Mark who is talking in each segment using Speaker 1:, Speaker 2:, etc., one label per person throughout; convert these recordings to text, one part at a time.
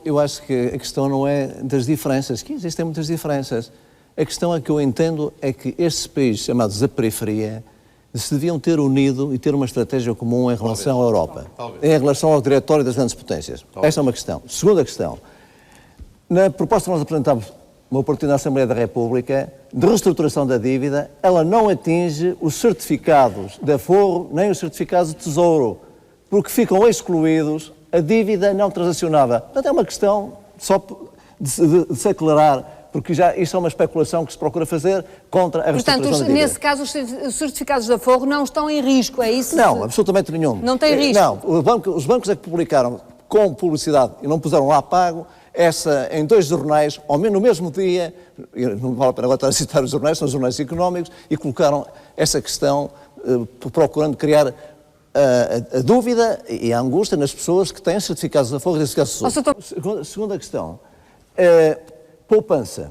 Speaker 1: Eu acho que a questão não é das diferenças, que existem muitas diferenças. A questão é que eu entendo é que estes países chamados a periferia se deviam ter unido e ter uma estratégia comum em relação à Europa, em relação ao diretório das grandes potências. Esta é uma questão. Segunda questão. Na proposta que nós apresentámos no Partido da Assembleia da República de reestruturação da dívida, ela não atinge os certificados de aforro nem os certificados de tesouro, porque ficam excluídos a dívida não transacionável. Portanto, é uma questão só de se aclarar, porque já isto é uma especulação que se procura fazer contra a reestruturação da dívida.
Speaker 2: Portanto, nesse caso, os certificados de aforro não estão em risco, é isso?
Speaker 1: Não, absolutamente nenhum.
Speaker 2: Não tem risco?
Speaker 1: Não, os bancos é que publicaram com publicidade e não puseram lá pago, em 2 jornais, no mesmo dia, não vale a pena agora estar a citar os jornais, são os jornais económicos, e colocaram essa questão procurando criar a dúvida e a angústia nas pessoas que têm certificados de aforro e certificados de tesouro. Segunda questão. Poupança.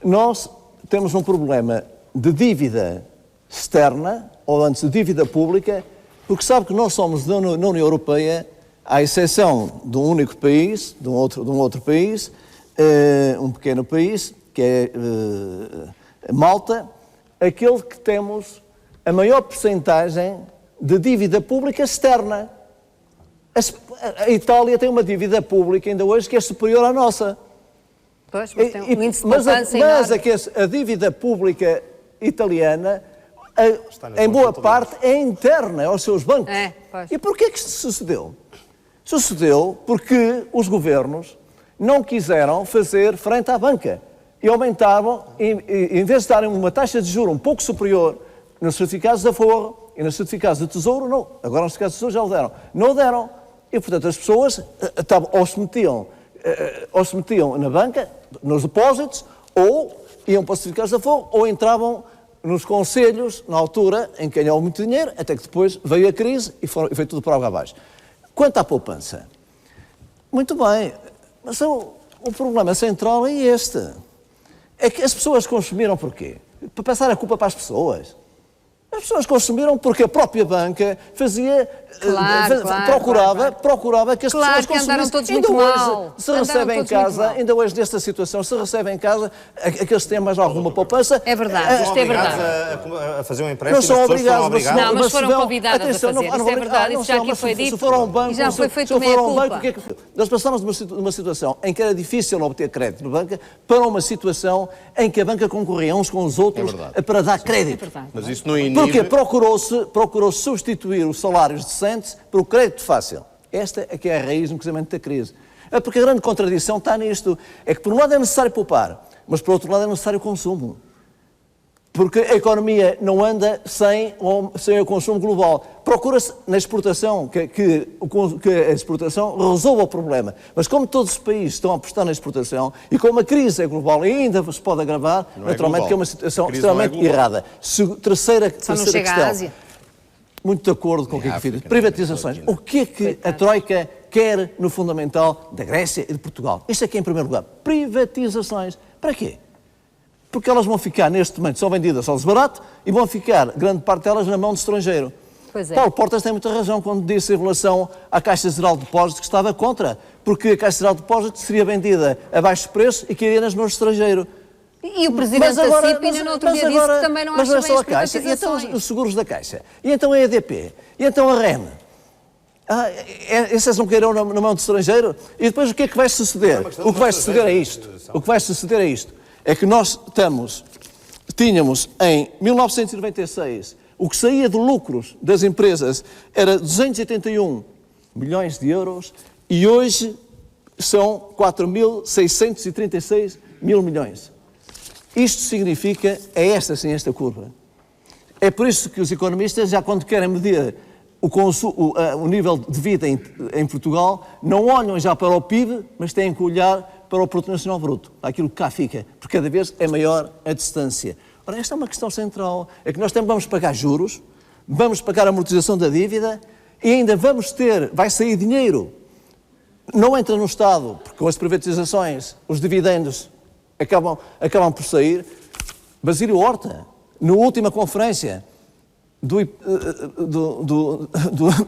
Speaker 1: Nós temos um problema de dívida externa, ou antes de dívida pública, porque sabe que nós somos na União Europeia, à exceção de um único país, de um outro país, um pequeno país, que é Malta, aquele que temos a maior percentagem de dívida pública externa. A Itália tem uma dívida pública ainda hoje que é superior à nossa.
Speaker 2: Pois, mas tem um índice de poupança
Speaker 1: mas a dívida pública italiana, em boa parte, é interna aos seus bancos. E porquê que isto sucedeu? Sucedeu porque os governos não quiseram fazer frente à banca e aumentavam, em vez de darem uma taxa de juros um pouco superior nos certificados de aforro e nos certificados de tesouro, não. Agora nos certificados de tesouro já o deram. Não o deram. E, portanto, as pessoas ou se metiam na banca, nos depósitos, ou iam para os certificados de aforro, ou entravam nos conselhos, na altura, em que ganhavam muito dinheiro, até que depois veio a crise e veio tudo para água abaixo. Quanto à poupança, muito bem, mas o problema central é este. É que as pessoas consumiram porquê? Para passar a culpa para as pessoas. As pessoas consumiram porque a própria banca fazia, procurava que as pessoas consumissem.
Speaker 2: Todos muito mal.
Speaker 1: Se recebem em casa, ainda hoje nesta situação, se recebem em casa aqueles que têm mais alguma poupança.
Speaker 2: É verdade, isto é verdade.
Speaker 3: A fazer um empréstimo,
Speaker 1: não são obrigados,
Speaker 2: mas foram convidadas a fazer. Isto é verdade, isso já aqui foi dito.
Speaker 1: Se for a um banco,
Speaker 2: e já foi feito meia culpa.
Speaker 1: Nós passámos de uma situação em que era difícil obter crédito na banca para uma situação em que a banca concorria uns com os outros para dar crédito.
Speaker 3: Mas isso no início...
Speaker 1: Porque procurou-se substituir os salários decentes pelo crédito fácil. Esta é que é a raiz no crescimento da crise. Porque a grande contradição está nisto. É que por um lado é necessário poupar, mas por outro lado é necessário consumo. Porque a economia não anda sem o consumo global. Procura-se na exportação que a exportação resolva o problema. Mas como todos os países estão a apostar na exportação e como a crise é global e ainda se pode agravar, naturalmente que é uma situação extremamente errada. Terceira questão. Muito de acordo com o que é feito. Privatizações. O que é que a Troika quer no fundamental da Grécia e de Portugal? Isto aqui em primeiro lugar. Privatizações. Para quê? Porque elas vão ficar, neste momento, são vendidas ao desbarato e vão ficar, grande parte delas, na mão do estrangeiro.
Speaker 2: Pois é.
Speaker 1: Paulo Portas tem muita razão quando disse em relação à Caixa Geral de Depósitos que estava contra, porque a Caixa Geral de Depósitos seria vendida a baixo preço e que iria nas mãos do estrangeiro.
Speaker 2: E o Presidente da CIP ainda no outro dia disse que também não acha bem as privatizações.
Speaker 1: E então os seguros da Caixa? E então a EDP? E então a REN? Esses não cairão na mão do estrangeiro? E depois o que é que vai suceder? O que vai suceder é isto. O que vai suceder é isto. É que nós tínhamos em 1996, o que saía de lucros das empresas era 281 milhões de euros e hoje são 4.636 mil milhões. Isto significa, esta curva. É por isso que os economistas, já quando querem medir o nível de vida em Portugal, não olham já para o PIB, mas têm que olhar para o Produto Nacional Bruto, aquilo que cá fica, porque cada vez é maior a distância. Ora, esta é uma questão central, é que nós também vamos pagar juros, vamos pagar a amortização da dívida e ainda vai sair dinheiro. Não entra no Estado, porque com as privatizações, os dividendos acabam por sair. Basílio Horta, na última conferência, do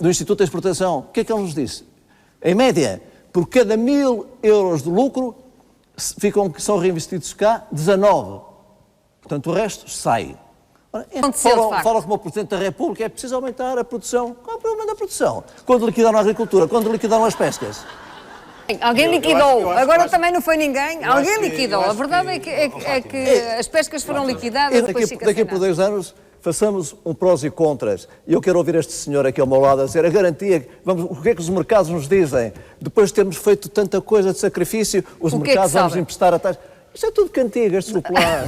Speaker 1: Instituto de Exportação, o que é que ele nos disse? Em média, por cada 1.000 euros de lucro, são reinvestidos cá 19. Portanto, o resto sai. Ora, fala como o Presidente da República, é preciso aumentar a produção. Qual é o problema da produção? Quando liquidaram a agricultura, quando liquidaram as pescas.
Speaker 2: Alguém liquidou. Agora também não foi ninguém. Alguém liquidou. A verdade é que as pescas foram liquidadas.
Speaker 1: Daqui por 2 anos, façamos um prós e contras. E eu quero ouvir este senhor aqui ao meu lado a dizer a garantia, o que é que os mercados nos dizem? Depois de termos feito tanta coisa de sacrifício, os mercados vão nos emprestar a taxa. Isto é tudo cantigas, desculpe lá.